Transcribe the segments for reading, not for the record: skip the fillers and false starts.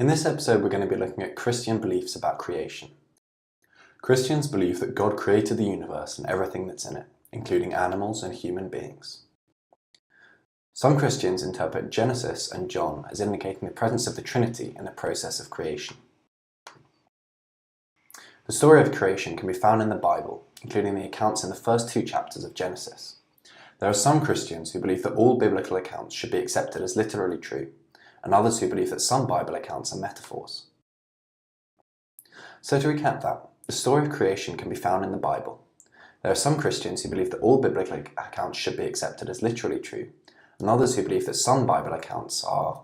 In this episode, we're going to be looking at Christian beliefs about creation. Christians believe that God created the universe and everything that's in it, including animals and human beings. Some Christians interpret Genesis and John as indicating the presence of the Trinity in the process of creation. The story of creation can be found in the Bible, including the accounts in the first 2 chapters of Genesis. There are some Christians who believe that all biblical accounts should be accepted as literally true, and others who believe that some Bible accounts are metaphors. So to recap that, the story of creation can be found in the Bible. There are some Christians who believe that all biblical accounts should be accepted as literally true, and others who believe that some Bible accounts are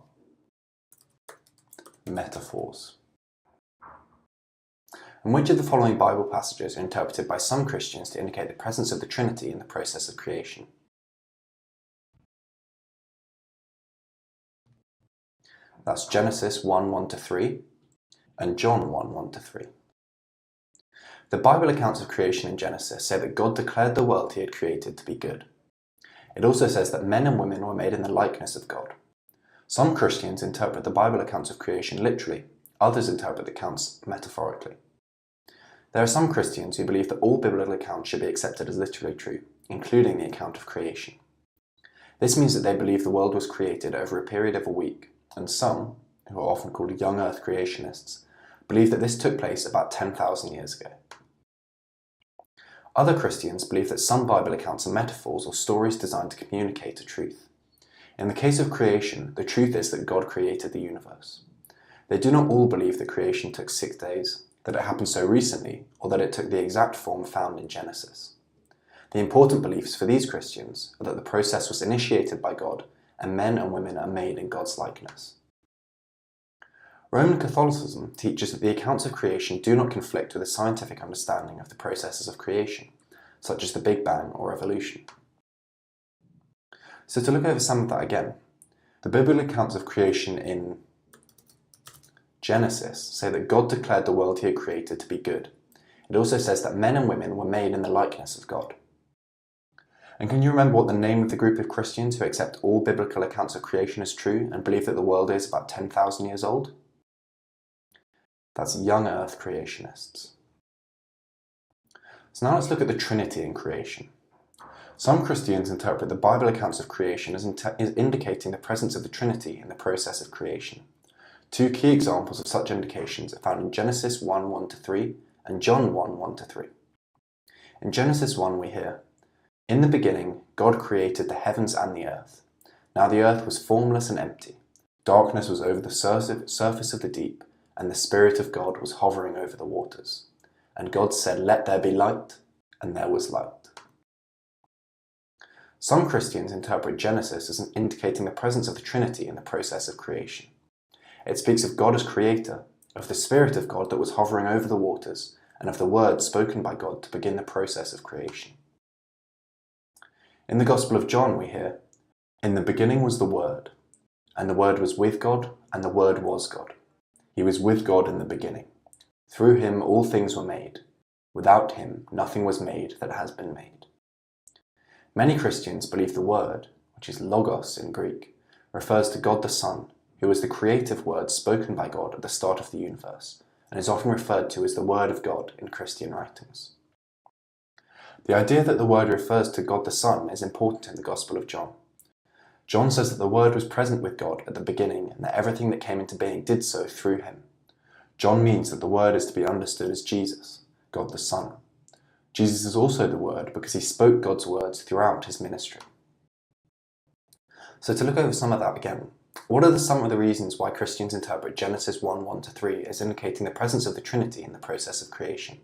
metaphors. And which of the following Bible passages are interpreted by some Christians to indicate the presence of the Trinity in the process of creation? That's Genesis 1:1-3 and John 1:1-3. The Bible accounts of creation in Genesis say that God declared the world he had created to be good. It also says that men and women were made in the likeness of God. Some Christians interpret the Bible accounts of creation literally, others interpret the accounts metaphorically. There are some Christians who believe that all biblical accounts should be accepted as literally true, including the account of creation. This means that they believe the world was created over a period of a week, and some, who are often called young earth creationists, believe that this took place about 10,000 years ago. Other Christians believe that some Bible accounts are metaphors or stories designed to communicate a truth. In the case of creation, the truth is that God created the universe. They do not all believe that creation took 6 days, that it happened so recently, or that it took the exact form found in Genesis. The important beliefs for these Christians are that the process was initiated by God and men and women are made in God's likeness. Roman Catholicism teaches that the accounts of creation do not conflict with a scientific understanding of the processes of creation, such as the Big Bang or evolution. So to look over some of that again, the biblical accounts of creation in Genesis say that God declared the world he had created to be good. It also says that men and women were made in the likeness of God. And can you remember what the name of the group of Christians who accept all biblical accounts of creation as true and believe that the world is about 10,000 years old? That's young earth creationists. So now let's look at the Trinity in creation. Some Christians interpret the Bible accounts of creation as indicating the presence of the Trinity in the process of creation. 2 key examples of such indications are found in Genesis 1:1-3 and John 1:1-3. In Genesis 1 we hear, "In the beginning, God created the heavens and the earth. Now the earth was formless and empty. Darkness was over the surface of the deep, and the Spirit of God was hovering over the waters. And God said, 'Let there be light,' and there was light." Some Christians interpret Genesis as indicating the presence of the Trinity in the process of creation. It speaks of God as creator, of the Spirit of God that was hovering over the waters, and of the word spoken by God to begin the process of creation. In the Gospel of John we hear, "In the beginning was the Word, and the Word was with God, and the Word was God. He was with God in the beginning. Through him all things were made. Without him nothing was made that has been made." Many Christians believe the Word, which is logos in Greek, refers to God the Son, who was the creative word spoken by God at the start of the universe, and is often referred to as the Word of God in Christian writings. The idea that the Word refers to God the Son is important in the Gospel of John. John says that the Word was present with God at the beginning and that everything that came into being did so through him. John means that the Word is to be understood as Jesus, God the Son. Jesus is also the Word because he spoke God's words throughout his ministry. So to look over some of that again, what are some of the reasons why Christians interpret Genesis 1:1-3 as indicating the presence of the Trinity in the process of creation?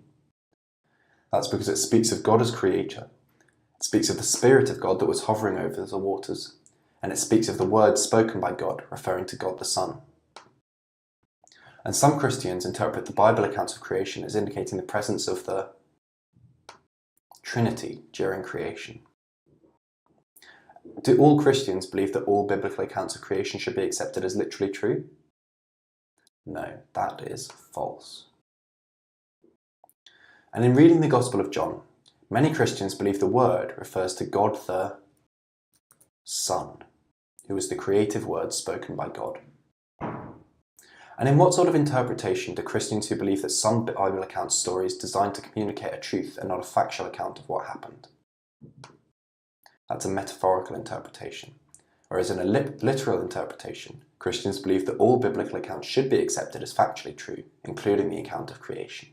That's because it speaks of God as creator, it speaks of the Spirit of God that was hovering over the waters, and it speaks of the word spoken by God, referring to God the Son. And some Christians interpret the Bible accounts of creation as indicating the presence of the Trinity during creation. Do all Christians believe that all biblical accounts of creation should be accepted as literally true? No, that is false. And in reading the Gospel of John, many Christians believe the Word refers to God the Son, who is the creative word spoken by God. And in what sort of interpretation do Christians who believe that some Bible account story is designed to communicate a truth and not a factual account of what happened? That's a metaphorical interpretation. Whereas in a literal interpretation, Christians believe that all biblical accounts should be accepted as factually true, including the account of creation.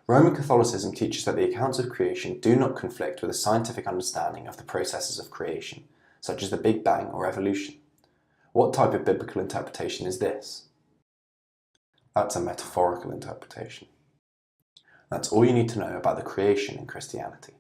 Roman Catholicism teaches that the accounts of creation do not conflict with a scientific understanding of the processes of creation, such as the Big Bang or evolution. What type of biblical interpretation is this? That's a metaphorical interpretation. That's all you need to know about the creation in Christianity.